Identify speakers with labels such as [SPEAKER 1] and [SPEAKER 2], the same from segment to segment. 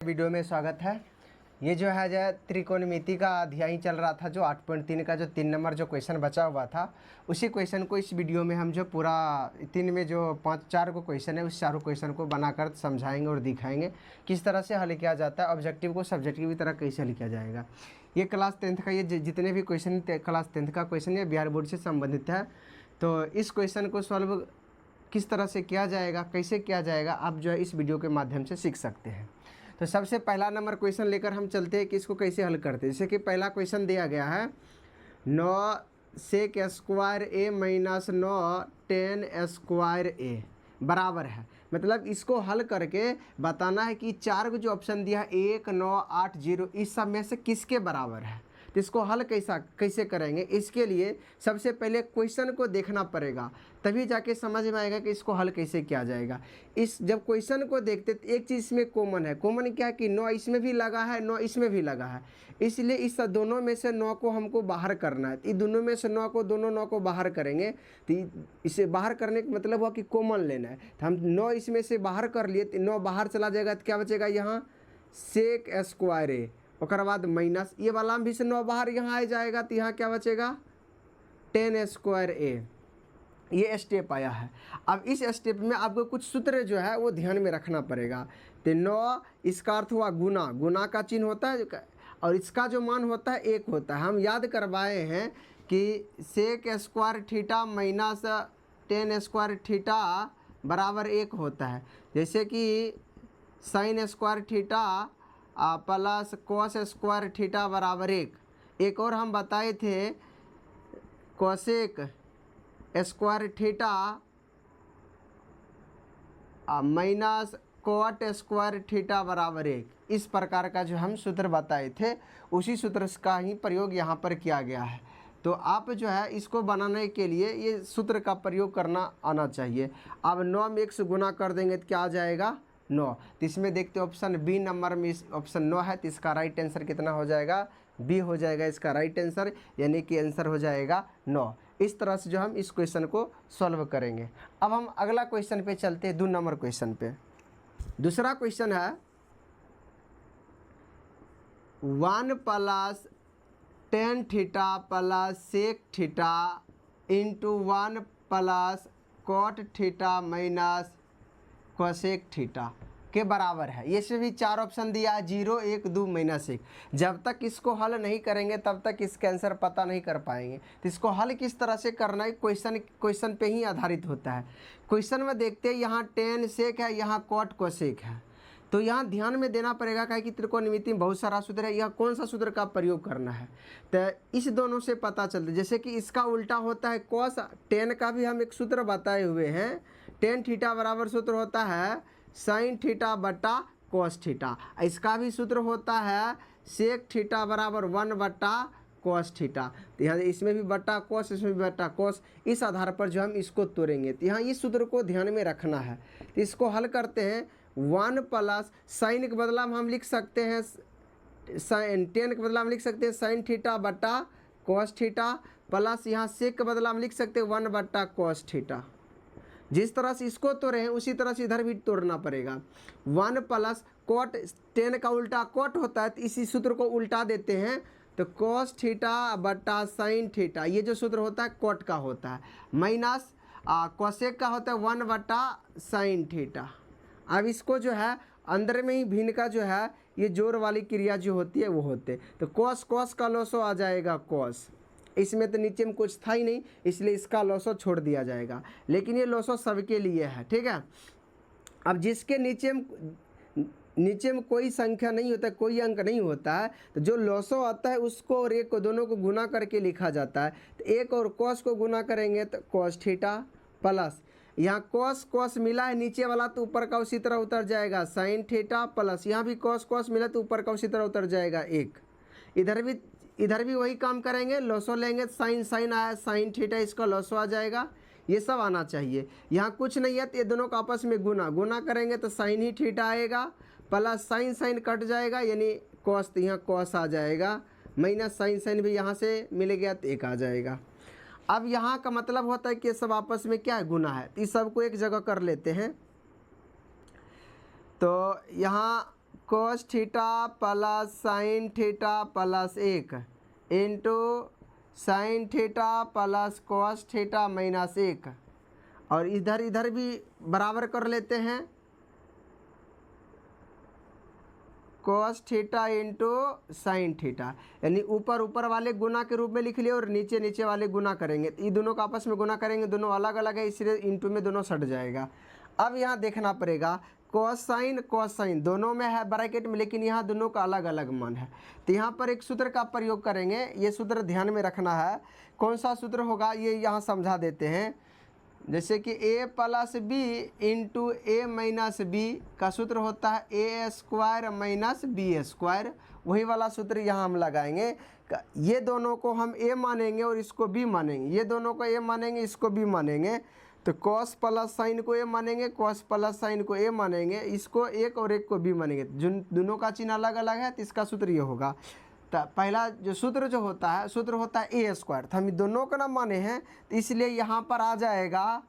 [SPEAKER 1] Video में स्वागत है। ये जो है त्रिकोणमिति का अध्याय चल रहा था, जो 8.3 का जो 3 नंबर जो क्वेश्चन बचा हुआ था, उसी क्वेश्चन को इस वीडियो में हम जो पूरा 3 में जो 4 को क्वेश्चन है, उस चारों क्वेश्चन को बनाकर समझाएंगे और दिखाएंगे किस तरह से हल किया जाता है। ऑब्जेक्टिव को सब्जेक्टिव की तरह कैसे हल किया जाएगा। ये क्लास 10th का, ये जितने भी क्वेश्चन क्लास 10th का क्वेश्चन है, बिहार बोर्ड से संबंधित है। तो इस क्वेश्चन को सॉल्व किस तरह से किया जाएगा, कैसे किया जाएगा, आप जो है इस वीडियो के माध्यम से सीख सकते हैं। तो सबसे पहला नंबर क्वेश्चन लेकर हम चलते हैं कि इसको कैसे हल करते हैं। जैसे कि पहला क्वेश्चन दिया गया है 9 सेक स्क्वायर ए माइनस 9 10 स्क्वायर ए बराबर है। मतलब इसको हल करके बताना है कि 4 को जो ऑप्शन दिया है 1 9 8 0, इस सब में से किसके बराबर है। तो इसको हल कैसे करेंगे, इसके लिए सबसे पहले क्वेश्चन को देखना पड़ेगा, तभी जाके समझ में आएगा कि इसको हल कैसे किया जाएगा। जब क्वेश्चन को देखते तो एक चीज़ इसमें कॉमन है। कॉमन क्या है कि 9 इसमें भी लगा है, 9 इसमें भी लगा है, इसलिए इस दोनों में से 9 को हमको बाहर करना है। इन दोनों में से 9 को, दोनों 9 को बाहर करेंगे तो इसे बाहर करने का मतलब हुआ कि कॉमन लेना है। तो हम 9 इसमें से बाहर कर लिए तो 9 बाहर चला जाएगा, तो क्या बचेगा यहाँ सेक स्क्वायर ए, और बाद माइनस ये वाला भी से 9 बाहर यहाँ आ जाएगा, तो यहाँ क्या बचेगा 10 स्क्वायर ए। ये स्टेप आया है। अब इस स्टेप में आपको कुछ सूत्र जो है वो ध्यान में रखना पड़ेगा। तो 9 इसका अर्थ हुआ गुना, गुना का चिन्ह होता है, और इसका जो मान होता है 1 होता है। हम याद करवाए हैं कि sec square theta minus 10 square theta बराबर 1 होता है। जैसे कि sine square theta plus cos square theta बराबर 1। एक और हम बताए थे cosec square theta minus cot square theta बराबर 1। इस प्रकार का जो हम सूत्र बताए थे, उसी सूत्र का ही प्रयोग यहाँ पर किया गया है। तो आप जो है इसको बनाने के लिए ये सूत्र का प्रयोग करना आना चाहिए। अब 9 में 1 से गुना कर देंगे तो क्या आ जाएगा 9। तो इसमें देखते ऑप्शन बी नंबर में ऑप्शन 9 है, तो इसका राइट आंसर कितना हो जाएगा, बी हो जाएगा इसका राइट आंसर, यानी कि आंसर हो जाएगा 9। इस तरह से जो हम इस क्वेश्चन को सॉल्व करेंगे। अब हम अगला क्वेश्चन पे चलते हैं, 2 नंबर क्वेश्चन पे। दूसरा क्वेश्चन है 1 plus tan theta plus sec theta into 1 plus cot theta minus cosec theta के बराबर है। ये से भी 4 ऑप्शन दिया है, 0 1 2 -1। जब तक इसको हल नहीं करेंगे तब तक इसका आंसर पता नहीं कर पाएंगे। तो इसको हल किस तरह से करना है, क्वेश्चन पे ही आधारित होता है। क्वेश्चन में देखते हैं यहाँ टेन सेक है, यहाँ कॉट कोसेक है। तो यहाँ ध्यान में देना पड़ेगा कि त्रिकोणमिति में बहुत सारा सूत्र है, यह कौन सा सूत्र का प्रयोग करना है। तो इस दोनों से पता चलता है। जैसे कि इसका उल्टा होता है कॉस, टेन का भी हम एक सूत्र बताए हुए हैं। टेन थीटा बराबर सूत्र होता है साइन थीटा बट्टा कॉस थीटा। इसका भी सूत्र होता है सेक थीटा बराबर 1 बट्टा कॉस थीटा। तो यहाँ इसमें भी बट्टा कॉस, इसमें भी बट्टा कॉस। इस आधार पर जो हम इसको तोड़ेंगे, तो यहाँ इस सूत्र को ध्यान में रखना है। तो इसको हल करते हैं 1 प्लस साइन के बदला हम लिख सकते हैं साइन, टेन के बदला हम लिख सकते हैं साइन थीटा बट्टा कॉस थीटा, प्लस यहाँ सेक के बदला हम लिख सकते हैं 1 बट्टा कॉस थीटा। जिस तरह से इसको तोड़े हैं उसी तरह से इधर भी तोड़ना पड़ेगा। 1 प्लस कॉट, टेन का उल्टा कॉट होता है, तो इसी सूत्र को उल्टा देते हैं, तो कॉस थीटा बट्टा साइन थीटा, ये जो सूत्र होता है कॉट का होता है, माइनस कोसेक का होता है 1 बट्टा साइन थीटा। अब इसको जो है अंदर में ही भिन्न का जो है ये जोड़ वाली क्रिया जो होती है वो होते, तो कॉस कॉस का लॉसो आ जाएगा कॉस। इसमें तो नीचे में कुछ था ही नहीं, इसलिए इसका लॉसो छोड़ दिया जाएगा, लेकिन ये लॉसो सबके लिए है, ठीक है। अब जिसके नीचे में कोई संख्या नहीं होता, कोई अंक नहीं होता है, तो जो लॉसो आता है उसको और 1 को दोनों को गुना करके लिखा जाता है। तो 1 और कॉस को गुना करेंगे तो कॉस थीटा, प्लस यहाँ कॉस कॉस मिला है नीचे वाला, तो ऊपर का उसी तरह उतर जाएगा साइन थीटा, प्लस यहाँ भी कॉस कॉस मिला तो ऊपर का उसी तरह उतर जाएगा 1। इधर भी वही काम करेंगे, लॉसो लेंगे, साइन साइन आया साइन थीटा, इसका लॉसो आ जाएगा। ये सब आना चाहिए। यहाँ कुछ नहीं है तो ये दोनों का आपस में गुना करेंगे तो साइन ही थीटा आएगा, प्लस साइन साइन कट जाएगा यानी कॉस, तो यहाँ कॉस आ जाएगा, माइनस साइन साइन भी यहाँ से मिल गया तो 1 आ जाएगा। अब यहाँ का मतलब होता है कि सब आपस में क्या है, गुना है। तो इस सब को एक जगह कर लेते हैं। तो यहाँ cos theta plus sine theta plus 1 into sine theta plus cos theta minus 1, और इधर इधर भी बराबर कर लेते हैं, cos theta into sine theta, यानी ऊपर ऊपर वाले गुना के रूप में लिख लिए और नीचे नीचे वाले गुना करेंगे। ये दोनों का आपस में गुना करेंगे, दोनों अलग अलग है इसलिए इंटू में दोनों सट जाएगा। अब यहाँ देखना पड़ेगा कॉस साइन दोनों में है ब्रैकेट में, लेकिन यहाँ दोनों का अलग अलग मान है। तो यहाँ पर एक सूत्र का प्रयोग करेंगे, ये सूत्र ध्यान में रखना है। कौन सा सूत्र होगा ये यहाँ समझा देते हैं। जैसे कि a plus B into A minus B का सूत्र होता है ए स्क्वायर माइनस बी स्क्वायर, वही वाला सूत्र यहाँ हम लगाएंगे। ये दोनों को हम a मानेंगे और इसको b मानेंगे, ये दोनों को a मानेंगे इसको b मानेंगे। तो cos प्लस साइन को a मानेंगे, cos प्लस साइन को a मानेंगे, इसको एक और एक को b मानेंगे। जिन दोनों का चिन्ह अलग अलग है तो इसका सूत्र ये होगा। तो पहला जो सूत्र जो होता है, सूत्र होता है ए स्क्वायर, तो हम दोनों का ना माने हैं तो इसलिए यहाँ पर आ जाएगा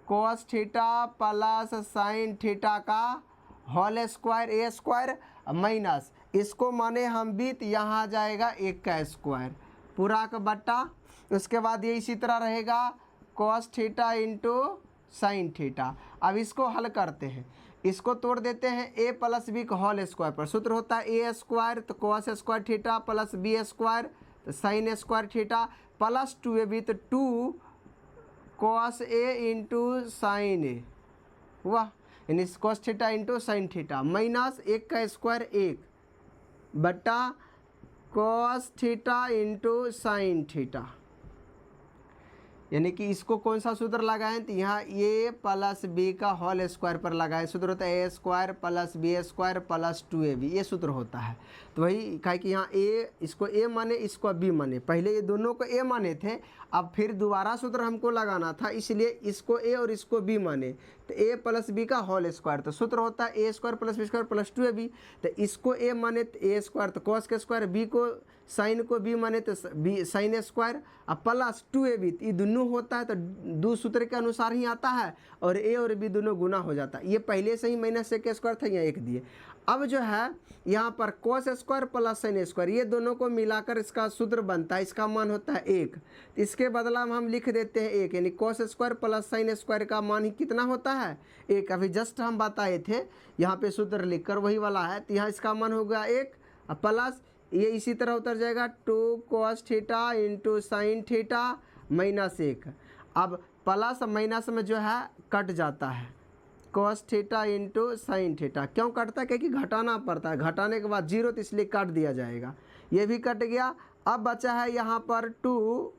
[SPEAKER 1] cos theta plus sine theta का होल स्क्वायर ए स्क्वायर माइनस इसको माने हम भी, तो यहाँ आ जाएगा 1 का स्क्वायर पूरा का बट्टा। उसके बाद ये इसी तरह रहेगा cos theta into sine theta. अब इसको हल करते हैं, इसको तोड़ देते हैं a प्लस बी का होल स्क्वायर पर। सूत्र होता है ए स्क्वायर तो cos square theta plus B square तो sine square theta plus 2ab तो 2 cos a into sine a हुआ, यानी cos theta into sine theta minus 1 का स्क्वायर 1 बट्टा cos theta into sine theta, यानी कि इसको कौन सा सूत्र लगाएं तो यहाँ ए प्लस बी का होल स्क्वायर पर लगाएं। सूत्र होता है ए square plus B square plus 2ab, ये सूत्र होता है। तो वही कहा कि यहाँ ए इसको ए माने इसको बी माने, पहले ये दोनों को ए माने थे, अब फिर दोबारा सूत्र हमको लगाना था इसलिए इसको ए और इसको बी माने। तो ए प्लस बी का होल स्क्वायर, तो सूत्र होता है ए square plus B square plus 2ab। तो इसको ए माने तो ए स्क्वायर तो कॉस के स्क्वायर, बी को साइन को बी माने तो बी साइन स्क्वायर अब प्लस 2ab, ये दोनों होता है तो दो सूत्र के अनुसार ही आता है और ए और बी दोनों गुना हो जाता है। ये पहले से ही माइनस 1 स्क्वायर था, यहाँ 1 दिए। अब जो है यहाँ पर cos square plus sine square ये दोनों को मिलाकर इसका सूत्र बनता है, इसका मान होता है 1। इसके बदला में हम लिख देते हैं 1, यानी cos square plus sine square का मान ही कितना होता है 1। अभी जस्ट हम बताए थे यहाँ पे सूत्र लिखकर वही वाला है, तो यहाँ इसका मान हो गया 1 प्लस ये इसी तरह उतर जाएगा 2 cos theta into sine theta minus 1। अब प्लस माइनस में जो है कट जाता है cos theta into sine theta, क्यों कटता है क्योंकि घटाना पड़ता है, घटाने के बाद 0 तो इसलिए काट दिया जाएगा, ये भी कट गया। अब बचा है यहाँ पर 2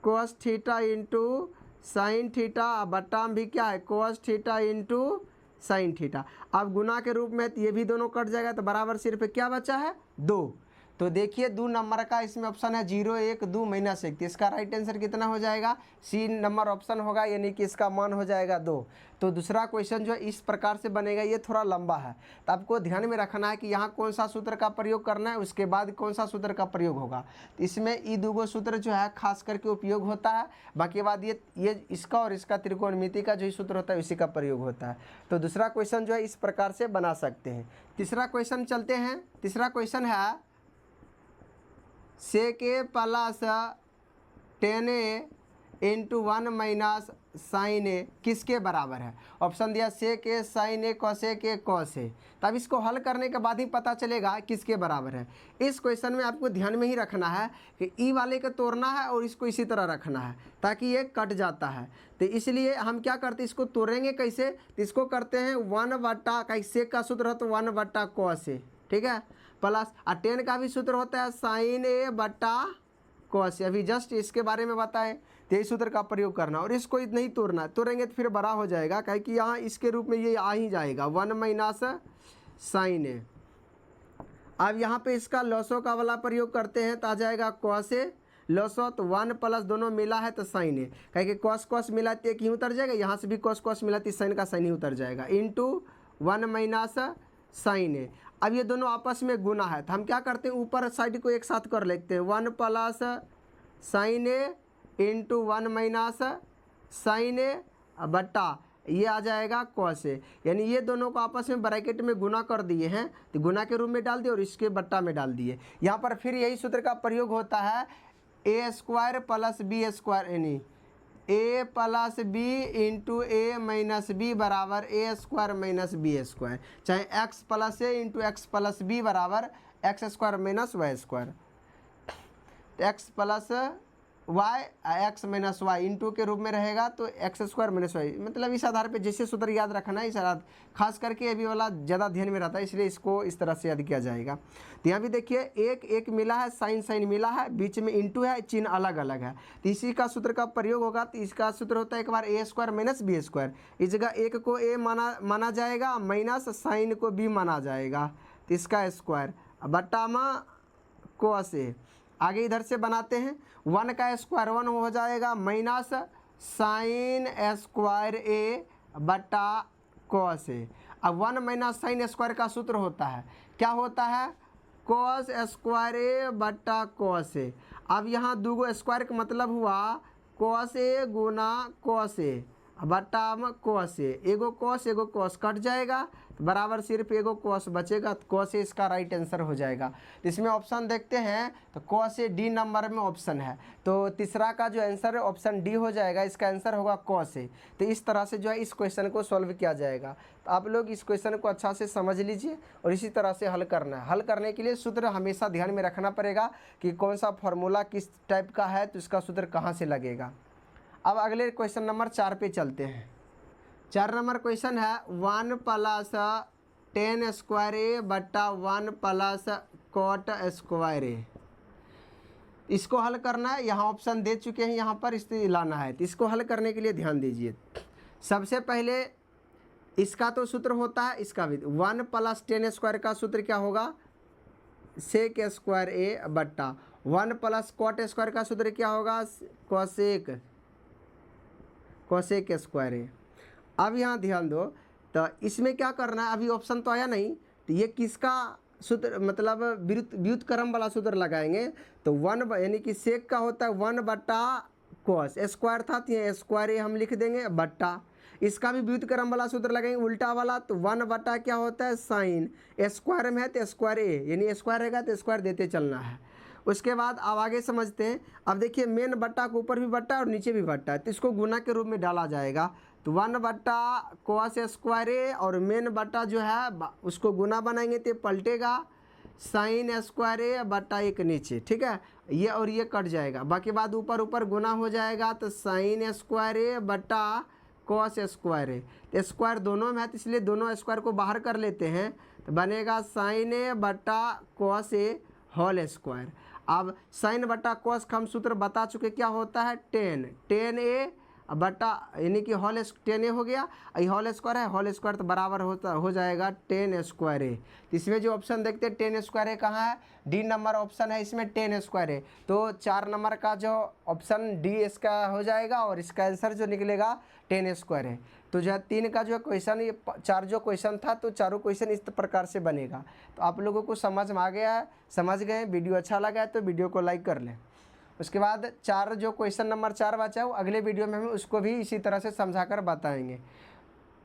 [SPEAKER 1] cos theta into sine theta, बट्टा में भी क्या है cos theta into sine theta. अब गुना के रूप में ये भी दोनों कट जाएगा तो बराबर सिर्फ क्या बचा है 2। तो देखिए 2 नंबर का इसमें ऑप्शन है 0 1 2 माइनस 1, तो इसका राइट आंसर कितना हो जाएगा सी नंबर ऑप्शन होगा, यानी कि इसका मान हो जाएगा 2। तो दूसरा क्वेश्चन जो इस प्रकार से बनेगा, ये थोड़ा लंबा है तो आपको ध्यान में रखना है कि यहाँ कौन सा सूत्र का प्रयोग करना है, उसके बाद कौन सा सूत्र का प्रयोग होगा। तो इसमें ये दो सूत्र जो है खास करके उपयोग होता है, बाकी बाद ये इसका और इसका त्रिकोणमिति का जो सूत्र होता है उसी का प्रयोग होता है। तो दूसरा क्वेश्चन जो है इस प्रकार से बना सकते हैं। तीसरा क्वेश्चन चलते हैं। तीसरा क्वेश्चन है sec a plus 10a into 1 minus sine a किसके बराबर है। ऑप्शन दिया sec a sine a cosec a cos a. तब इसको हल करने के बाद ही पता चलेगा किसके बराबर है। इस क्वेश्चन में आपको ध्यान में ही रखना है कि ई वाले को तोड़ना है और इसको इसी तरह रखना है ताकि ये कट जाता है। तो इसलिए हम क्या करते हैं, इसको तोड़ेंगे कैसे, तो इसको करते हैं 1 बट्टा का सेक का सूत्र है तो 1 बट्टा कॉस ए, ठीक है, प्लस 10 का भी सूत्र होता है साइन ए बट्टा कॉस ए। अभी जस्ट इसके बारे में बताएं तो यही सूत्र का प्रयोग करना और इसको नहीं तोड़ना, तोड़ेंगे तो फिर बड़ा हो जाएगा क्योंकि कि यहाँ इसके रूप में ये आ ही जाएगा 1 माइनस साइन ए। अब यहाँ पे इसका लॉसो का वाला प्रयोग करते हैं तो आ जाएगा कॉस ए लॉसो, तो 1 प्लस दोनों मिला है तो साइन ए, क्योंकि कॉस कॉस मिला तो एक ही उतर जाएगा, यहाँ से भी कॉस कॉस मिला तो साइन का साइन ही उतर जाएगा इंटू 1 माइनस साइन ए। अब ये दोनों आपस में गुना है तो हम क्या करते हैं ऊपर साइड को एक साथ कर लेते हैं 1 प्लस साइन ए इंटू 1 माइनस साइन ए बट्टा ये आ जाएगा cos a, यानी ये दोनों को आपस में ब्रैकेट में गुना कर दिए हैं, तो गुना के रूप में डाल दिए और इसके बट्टा में डाल दिए। यहाँ पर फिर यही सूत्र का प्रयोग होता है, a square plus B square, यानी a plus B into A minus B बराबर A square minus B square, चाहे x plus A into X plus B बराबर X square minus Y square. तो x plus Y X minus Y into के रूप में रहेगा, तो x square minus Y, मतलब इस आधार पे जैसे सूत्र याद रखना है, इस आधार खास करके अभी वाला ज़्यादा ध्यान में रहता है, इसलिए इसको इस तरह से याद किया जाएगा। तो यहाँ भी देखिए एक एक मिला है, साइन साइन मिला है, बीच में इंटू है, चिन्ह अलग अलग है, तो इसी का सूत्र का प्रयोग होगा। तो इसका सूत्र होता है एक बार ए स्क्वायर माइनस बी स्क्वायर, इस जगह एक को ए माना जाएगा, माइनस साइन को बी माना जाएगा, तो इसका स्क्वायर बट्टा में cos a। आगे इधर से बनाते हैं, 1 का स्क्वायर 1 हो जाएगा माइनस साइन स्क्वायर ए बटा cos a। अब 1 माइनस साइन स्क्वायर का सूत्र होता है, क्या होता है, cos स्क्वायर ए बटा cos a। अब यहाँ दूगो स्क्वायर का मतलब हुआ cos a Guna cos a बटा में cos a, एगो cos कट जाएगा, तो बराबर सिर्फ एगो cos बचेगा, तो cos a इसका राइट आंसर हो जाएगा। तो इसमें ऑप्शन देखते हैं, तो cos a डी नंबर में ऑप्शन है, तो तीसरा का जो आंसर है ऑप्शन डी हो जाएगा, इसका आंसर होगा cos a। तो इस तरह से जो है इस क्वेश्चन को सॉल्व किया जाएगा। तो आप लोग इस क्वेश्चन को अच्छा से समझ लीजिए और इसी तरह से हल करना है। हल करने के लिए सूत्र हमेशा ध्यान में रखना पड़ेगा कि कौन सा फॉर्मूला किस टाइप का है, तो इसका सूत्र कहाँ से लगेगा। अब अगले क्वेश्चन नंबर 4 पे चलते हैं। 4 नंबर क्वेश्चन है 1 प्लस टेन स्क्वायर ए बट्टा 1 प्लस कॉट स्क्वायर ए। इसको हल करना है, यहाँ ऑप्शन दे चुके हैं, यहाँ पर इससे लाना है, तो इसको हल करने के लिए ध्यान दीजिए। सबसे पहले इसका तो सूत्र होता है, इसका भी 1 प्लस टेन स्क्वायर का सूत्र क्या होगा, सेक स्क्वायर ए बट्टा 1 प्लस कॉट स्क्वायर का सूत्र क्या होगा, कोसेक स्क्वायर है। अब यहाँ ध्यान दो, तो इसमें क्या करना है, अभी ऑप्शन तो आया नहीं, तो ये किसका सूत्र मतलब व्युत्क्रम वाला सूत्र लगाएंगे, तो 1 यानी कि सेक का होता है 1 बट्टा कॉस, स्क्वायर था तो ये स्क्वायर ए हम लिख देंगे बट्टा, इसका भी व्युत्क्रम वाला सूत्र लगाएंगे उल्टा वाला, तो 1 बट्टा क्या होता है साइन, स्क्वायर में है तो स्क्वायर ए, यानी स्क्वायर रहेगा तो स्क्वायर देते चलना है। उसके बाद अब आगे समझते हैं। अब देखिए मेन बट्टा के ऊपर भी बट्टा और नीचे भी बट्टा है, तो इसको गुना के रूप में डाला जाएगा, तो 1 बट्टा कॉस स्क्वायर ए और मेन बट्टा जो है उसको गुना बनाएंगे तो पलटेगा साइन स्क्वायर ए बट्टा एक नीचे, ठीक है, ये और ये कट जाएगा, बाकी बाद ऊपर ऊपर गुना हो जाएगा, तो साइन स्क्वायर ए बट्टा कॉस स्क्वायर ए, तो स्क्वायर दोनों में है तो इसलिए दोनों स्क्वायर को बाहर कर लेते हैं, तो बनेगा साइन ए बट्टा कॉस ए होल स्क्वायर। अब साइन बट्टा कॉस का हम सूत्र बता चुके, क्या होता है टेन ए बट्टा यानी कि होल 10 ए हो गया, ये होल स्क्वायर है, होल स्क्वायर तो बराबर हो जाएगा 10 स्क्वायर ए। इसमें जो ऑप्शन देखते हैं 10 स्क्वायर ए कहाँ है, डी नंबर ऑप्शन है इसमें 10 स्क्वायर ए, तो 4 नंबर का जो ऑप्शन डी इसका हो जाएगा और इसका आंसर जो निकलेगा 10 स्क्वायर है। तो जो है 3 का जो क्वेश्चन, ये 4 जो क्वेश्चन था, तो चारों क्वेश्चन इस प्रकार से बनेगा। तो आप लोगों को समझ में आ गया है, समझ गए, वीडियो अच्छा लगा है तो वीडियो को लाइक कर लें। उसके बाद 4 जो क्वेश्चन नंबर 4 बचा है वो अगले वीडियो में हम उसको भी इसी तरह से समझा कर बताएंगे।